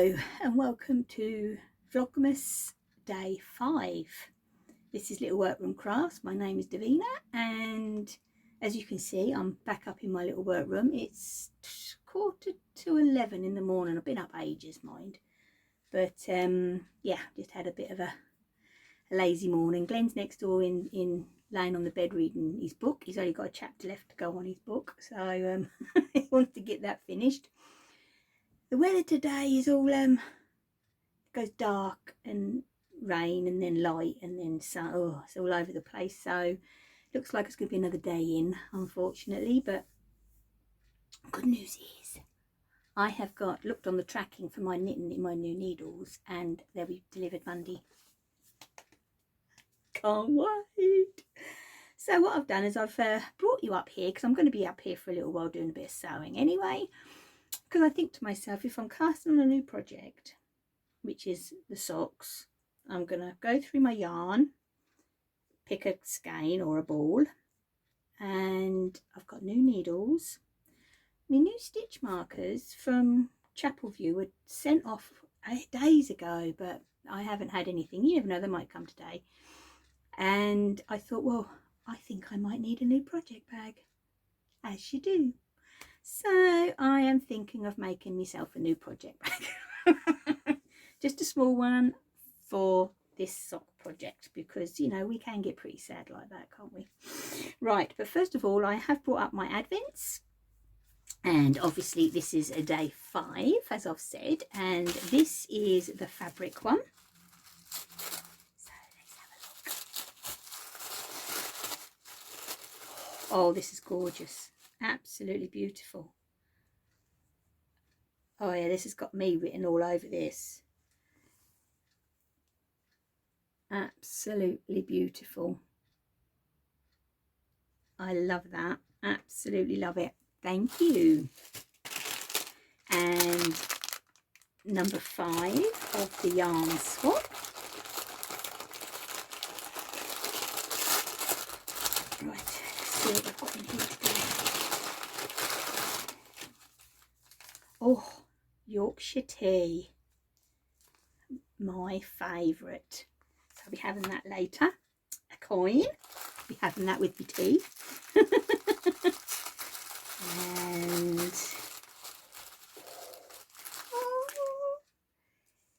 Hello and welcome to Vlogmas Day 5. This is Little Workroom Crafts. My name is Davina, and as you can see, I'm back up in my little workroom. It's 11:45 in the morning. I've been up ages, mind. But yeah, just had a bit of a lazy morning. Glenn's next door in laying on the bed reading his book. He's only got a chapter left to go on his book, so he wants to get that finished. The weather today is all goes dark and rain and then light and then sun. Oh, it's all over the place. So looks like it's going to be another day in, unfortunately. But good news is I have looked on the tracking for my knitting in my new needles, and they'll be delivered Monday. Can't wait. So what I've done is I've brought you up here because I'm going to be up here for a little while doing a bit of sewing anyway. Because I think to myself, if I'm casting on a new project, which is the socks, I'm going to go through my yarn, pick a skein or a ball, and I've got new needles. My new stitch markers from Chapelview were sent off 8 days ago, but I haven't had anything. You never know, they might come today. And I thought, well, I think I might need a new project bag, as you do. So I am thinking of making myself a new project bag. Just a small one for this sock project, because you know we can get pretty sad like that, can't we? Right, but first of all, I have brought up my advents, and obviously this is a day 5, as I've said, and this is the fabric one. So let's have a look. Oh, this is gorgeous. Absolutely beautiful. Oh yeah, this has got me written all over this. Absolutely beautiful. I love that. Absolutely love it. Thank you. And number 5 of the yarn swap. Right, let's see what I've got in here today. Oh, Yorkshire tea, my favourite. So I'll be having that later. A coin, I'll be having that with the tea. And oh,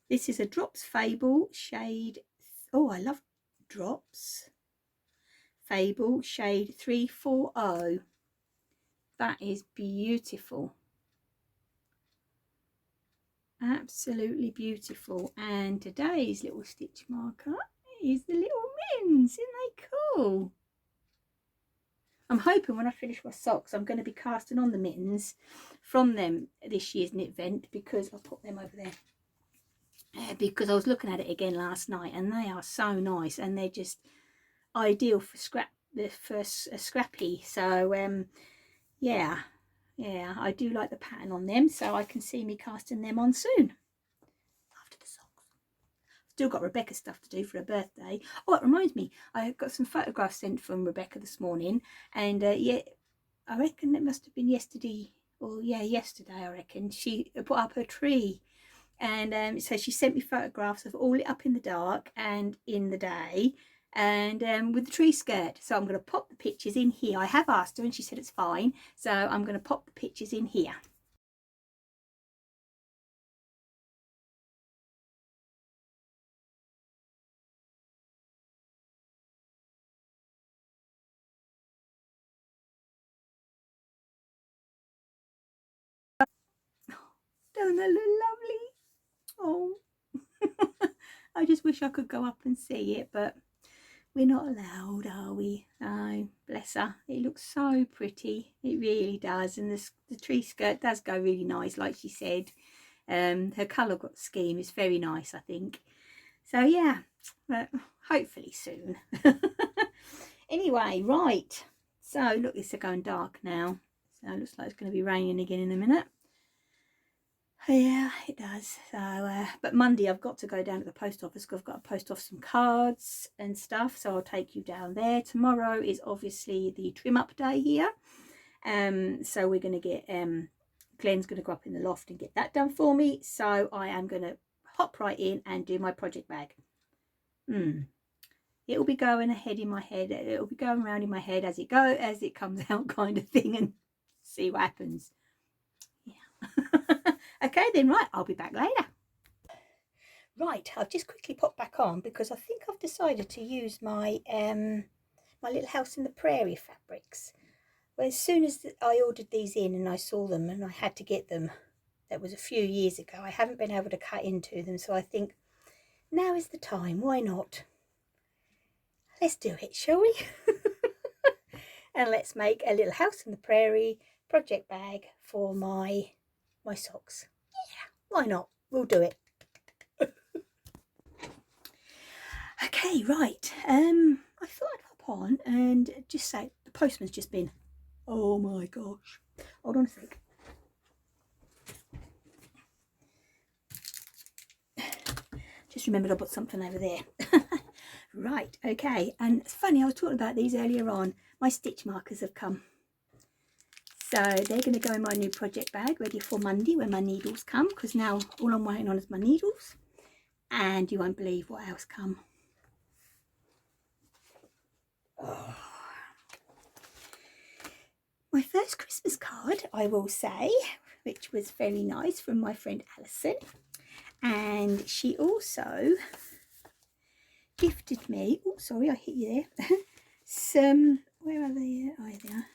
this is a Drops Fable shade. Oh, I love Drops Fable shade 340. That is beautiful. Absolutely beautiful. And today's little stitch marker is the little mittens. Isn't they cool? I'm hoping when I finish my socks I'm going to be casting on the mittens from them this year's knit vent, because I'll put them over there, because I was looking at it again last night and they are so nice and they're just ideal for scrappy. So yeah, I do like the pattern on them, so I can see me casting them on soon after the socks. Still got Rebecca's stuff to do for her birthday. Oh, it reminds me, I got some photographs sent from Rebecca this morning, and yeah, I reckon it must have been yesterday, or yeah, yesterday I reckon, she put up her tree. And so she sent me photographs of all it up in the dark and in the day, and with the tree skirt. So I'm going to pop the pictures in here. I have asked her and she said it's fine, so I'm going to pop the pictures in here. Don't they look lovely? Oh, I just wish I could go up and see it, but we're not allowed, are we? Oh, bless her. It looks so pretty. It really does. And the tree skirt does go really nice, like she said. Her colour scheme is very nice, I think. So yeah, but hopefully soon. Anyway, right. So look, it's going dark now. So it looks like it's going to be raining again in a minute. Yeah, it does. So but Monday I've got to go down to the post office because I've got to post off some cards and stuff, so I'll take you down there. Tomorrow is obviously the trim up day here, so we're going to get Glenn's going to go up in the loft and get that done for me, so I am going to hop right in and do my project bag. It will be going ahead in my head, it'll be going around in my head as it comes out, kind of thing, and see what happens. Yeah. Okay then, right, I'll be back later. Right, I've just quickly popped back on because I think I've decided to use my my Little House in the Prairie fabrics. Well, as soon as I ordered these in and I saw them and I had to get them, that was a few years ago, I haven't been able to cut into them, so I think now is the time, why not? Let's do it, shall we? And let's make a Little House in the Prairie project bag for my socks. Yeah, why not? We'll do it. Okay, right. I thought I'd hop on and just say the postman's just been. Oh my gosh. Hold on a sec. Just remembered I put something over there. Right, okay. And it's funny, I was talking about these earlier on. My stitch markers have come. So they're going to go in my new project bag ready for Monday when my needles come, because now all I'm waiting on is my needles. And you won't believe what else come. Oh. My first Christmas card, I will say, which was very nice, from my friend Alison. And she also gifted me, oh sorry, I hit you there, some, where are they? Oh, they are.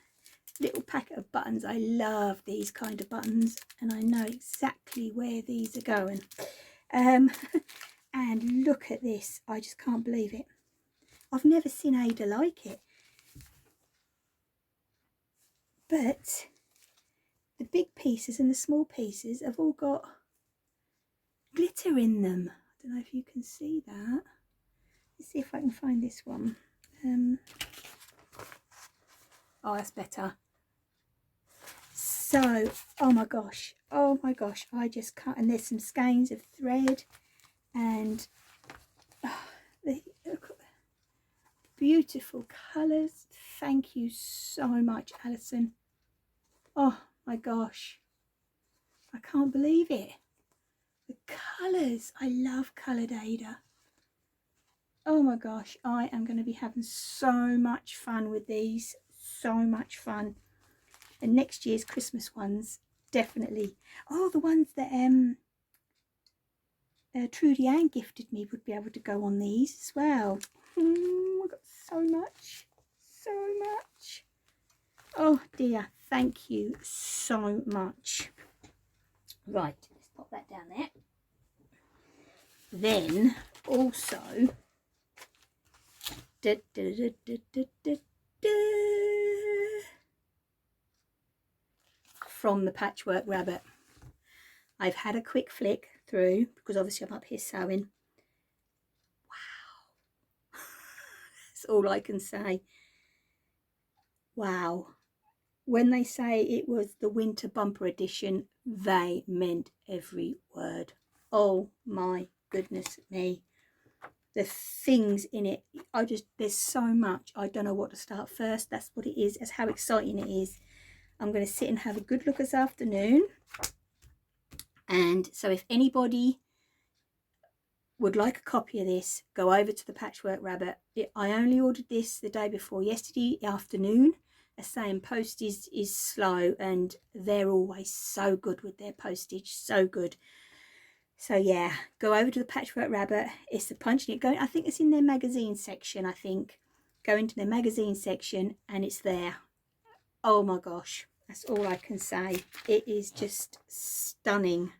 Little packet of buttons. I love these kind of buttons and I know exactly where these are going. And look at this, I just can't believe it. I've never seen Ada like it. But the big pieces and the small pieces have all got glitter in them. I don't know if you can see that. Let's see if I can find this one. Oh, that's better. So, oh my gosh, I just can't. And there's some skeins of thread and beautiful colours. Thank you so much, Alison. Oh my gosh, I can't believe it. The colours, I love coloured Ada. Oh my gosh, I am going to be having so much fun with these, so much fun. And next year's Christmas ones, definitely. Oh, the ones that Trudy Ann gifted me would be able to go on these as well. I've got so much, so much. Oh dear, thank you so much. Right, let's pop that down there. Then also, from the Patchwork Rabbit. I've had a quick flick through because obviously I'm up here sewing. Wow. That's all I can say. Wow. When they say it was the winter bumper edition, they meant every word. Oh my goodness me. The things in it, there's so much. I don't know what to start first. That's what it is. That's how exciting it is. I'm going to sit and have a good look this afternoon. And so if anybody would like a copy of this, go over to the Patchwork Rabbit. I only ordered this the day before yesterday afternoon. As saying, post is slow and they're always so good with their postage, so good. So yeah, go over to the Patchwork Rabbit. It's the punching it going. I think it's in their magazine section. I think go into their magazine section and it's there. Oh my gosh, that's all I can say. It is just stunning.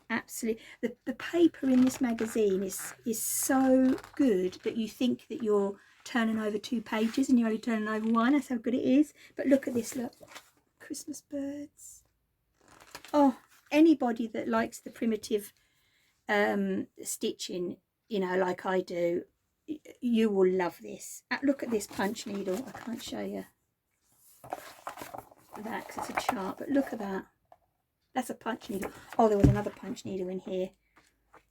Absolutely. The paper in this magazine is so good that you think that you're turning over 2 pages and you're only turning over 1. That's how good it is. But look at this, look. Christmas birds. Oh, anybody that likes the primitive stitching, you know, like I do, you will love this. Look at this punch needle. I can't show you that because it's a chart, but look at that. That's a punch needle. Oh, there was another punch needle in here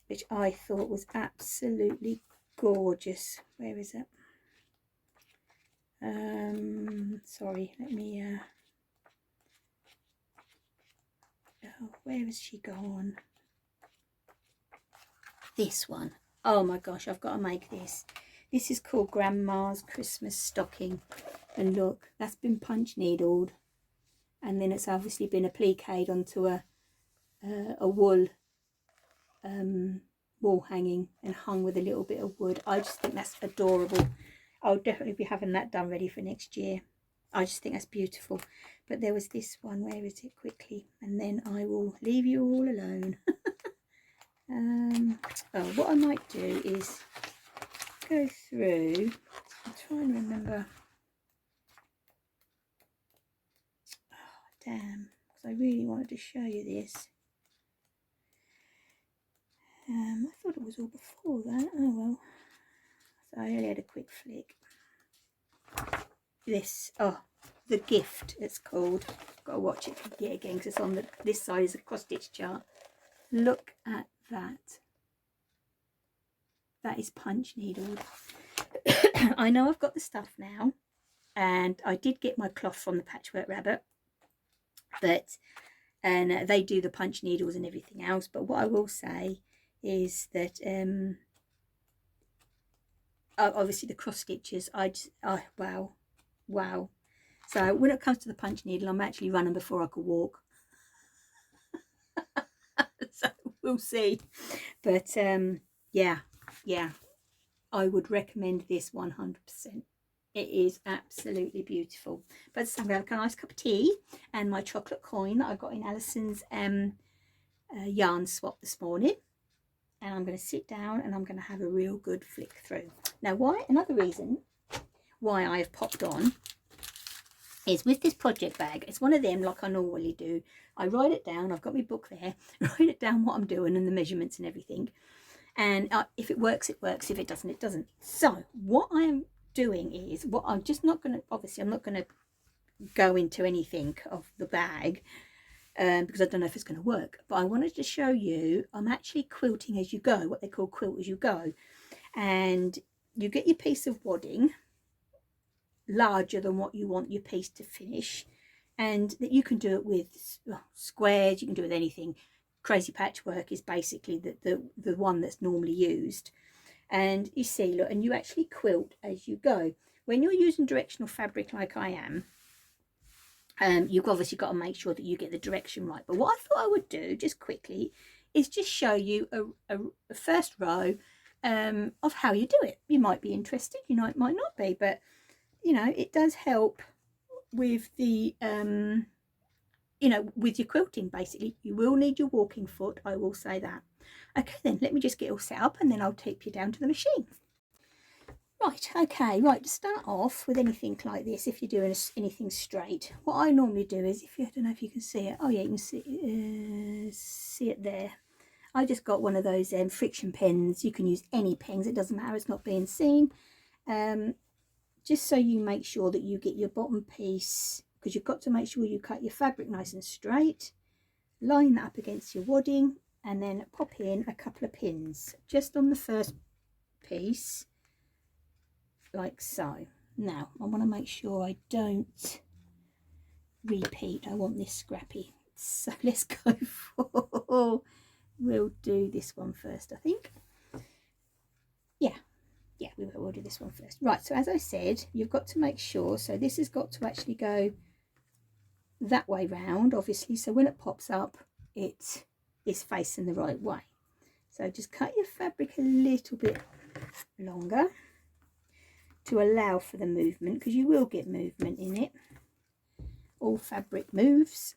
which I thought was absolutely gorgeous. Where is it? Sorry, let me Oh, where has she gone? This one. Oh my gosh, I've got to make this. This is called Grandma's Christmas Stocking. And look, that's been punch needled. And then it's obviously been appliqued onto a wool wall hanging and hung with a little bit of wood. I just think that's adorable. I'll definitely be having that done ready for next year. I just think that's beautiful. But there was this one. Where is it? Quickly. And then I will leave you all alone. Oh, what I might do is go through. I'm trying to remember. Oh, damn. Because I really wanted to show you this. I thought it was all before that. Oh well. So I only had a quick flick. This, oh, The Gift it's called. Got to watch it yet again because it's on this side is a cross stitch chart. Look at that. That is punch needled. I know I've got the stuff now, and I did get my cloth from the Patchwork Rabbit, and they do the punch needles and everything else. But what I will say is that obviously the cross stitches, wow. So when it comes to the punch needle, I'm actually running before I could walk. So we'll see. But yeah, I would recommend this 100%. It is absolutely beautiful. But so I'm going to have a nice cup of tea and my chocolate coin that I got in Alison's yarn swap this morning. And I'm going to sit down and I'm going to have a real good flick through. Now, another reason why I've popped on is with this project bag. It's one of them like I normally do. I write it down. I've got my book there. Write it down what I'm doing and the measurements and everything. And if it works, it works. If it doesn't, it doesn't. So what I am doing is, what I'm just not going to, obviously I'm not going to go into anything of the bag because I don't know if it's going to work. But I wanted to show you, I'm actually quilting as you go, what they call quilt as you go. And you get your piece of wadding larger than what you want your piece to finish, and that you can do it with squares, you can do it with anything. Crazy Patchwork is basically the one that's normally used. And you see, look, and you actually quilt as you go. When you're using directional fabric like I am, you've obviously got to make sure that you get the direction right. But what I thought I would do just quickly is just show you a first row of how you do it. You might be interested, you know, it might not be, but you know, it does help with the you know, with your quilting. Basically you will need your walking foot, I will say that. Okay, then let me just get all set up and then I'll tape you down to the machine. Right, okay, right, to start off with anything like this, if you're doing anything straight, what I normally do is, I don't know if you can see it, oh yeah, you can see it there. I just got one of those friction pens. You can use any pens, it doesn't matter, it's not being seen. Just so you make sure that you get your bottom piece, because you've got to make sure you cut your fabric nice and straight, line that up against your wadding, and then pop in a couple of pins just on the first piece, like so. Now I want to make sure I don't repeat. I want this scrappy, so let's go for, we'll do this one first, I think. Yeah, we'll do this one first. Right, so as I said, you've got to make sure, so this has got to actually go that way round, obviously, so when it pops up it is facing the right way. So just cut your fabric a little bit longer to allow for the movement, because you will get movement in it. All fabric moves.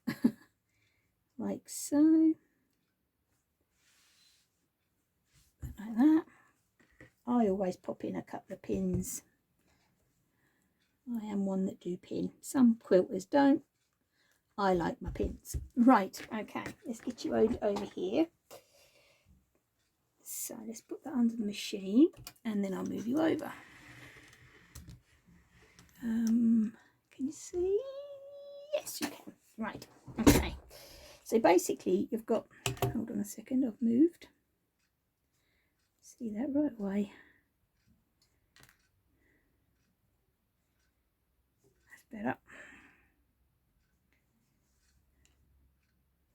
Like so. Like that. I always pop in a couple of pins. I am one that do pin. Some quilters don't. I like my pins. Right, okay, let's get you over here. So let's put that under the machine and then I'll move you over. Can you see? Yes, you can. Right, okay. So basically you've got, hold on a second, I've moved. See that right way. That's better.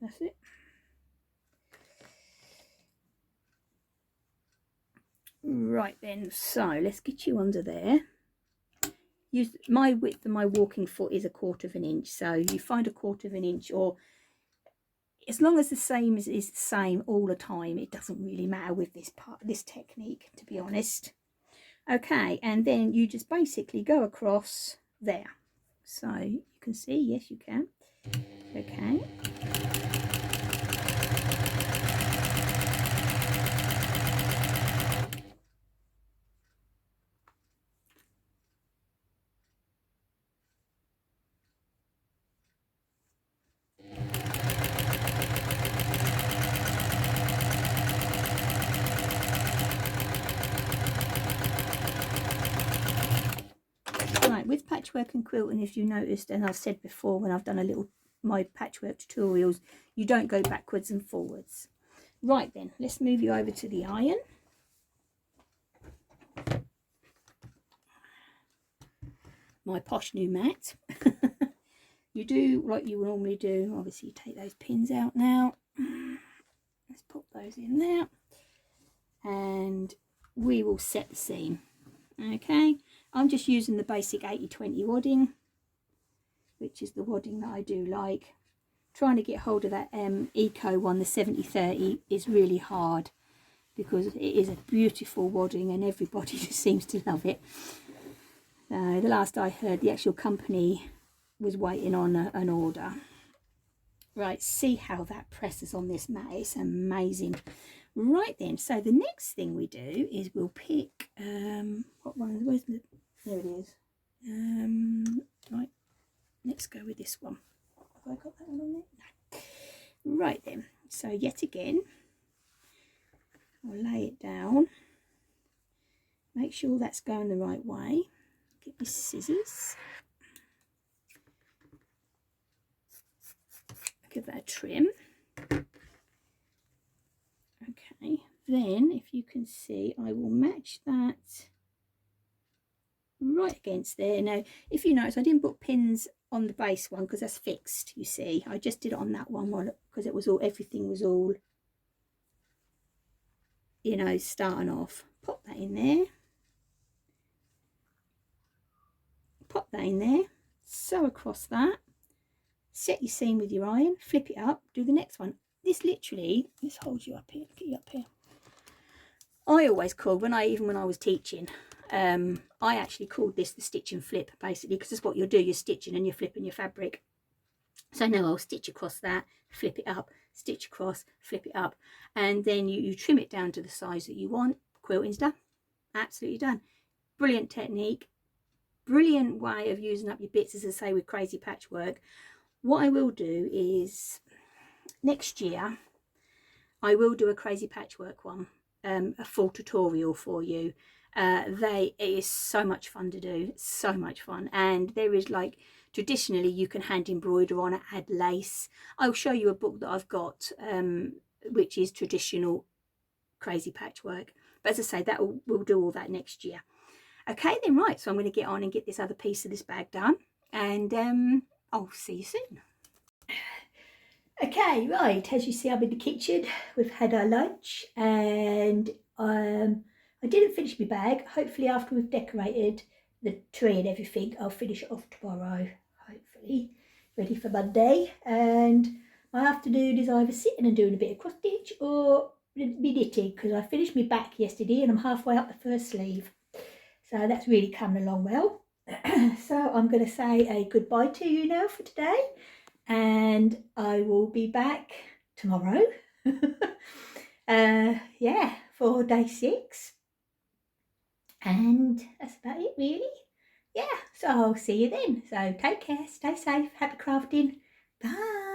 That's it. Right then, so let's get you under there. Use my width of my walking foot is 1/4 of an inch, so you find 1/4 of an inch, or as long as the same is the same all the time, it doesn't really matter with this technique, to be honest. Okay, and then you just basically go across there, so you can see, yes you can. Okay, right, with patchwork and quilting, if you noticed, and I've said before when I've done my patchwork tutorials, you don't go backwards and forwards. Right then, let's move you over to the iron. My posh new mat. You do like you normally do. Obviously you take those pins out now. Let's put those in there, and we will set the seam. Okay, I'm just using the basic 80/20 wadding, which is the wadding that I do like. Trying to get hold of that eco one, the 70/30, is really hard because it is a beautiful wadding and everybody just seems to love it. The last I heard, the actual company was waiting on an order. Right, see how that presses on this mat, it's amazing. Right then, so the next thing we do is we'll pick what one, where's the, there it is. Right, let's go with this one. Have I got that one on there? No. Right then, so yet again I'll lay it down, make sure that's going the right way, get my scissors, give that a trim. Okay, then if you can see, I will match that right against there. Now if you notice, I didn't put pins on the base one because that's fixed, you see. I just did it on that one because it was all, everything was all, you know, starting off. Pop that in there, pop that in there, sew across that, set your seam with your iron, flip it up, do the next one. This literally, let's hold you up here, get you up here. I always called, when I was teaching, I actually called this the stitch and flip, basically, because that's what you'll do. You're stitching and you're flipping your fabric. So now I'll stitch across that, flip it up, stitch across, flip it up, and then you trim it down to the size that you want. Quilting's done, absolutely done. Brilliant technique, brilliant way of using up your bits, as I say, with crazy patchwork. What I will do is next year I will do a crazy patchwork one, a full tutorial for you. It is so much fun to do, so much fun. And there is, like, traditionally you can hand embroider on it, add lace. I'll show you a book that I've got which is traditional crazy patchwork, but as I say, we'll do all that next year. Okay then, right, so I'm going to get on and get this other piece of this bag done, and I'll see you soon. Okay, right, as you see, I'm in the kitchen. We've had our lunch, and I didn't finish my bag. Hopefully after we've decorated the tree and everything, I'll finish it off tomorrow, hopefully, ready for Monday. And my afternoon is either sitting and doing a bit of cross stitch or me knitting, because I finished my back yesterday and I'm halfway up the first sleeve. So that's really coming along well. So I'm going to say a goodbye to you now for today, and I will be back tomorrow. Yeah, for day 6. And that's about it, really. Yeah, so I'll see you then. So take care, stay safe, happy crafting. Bye.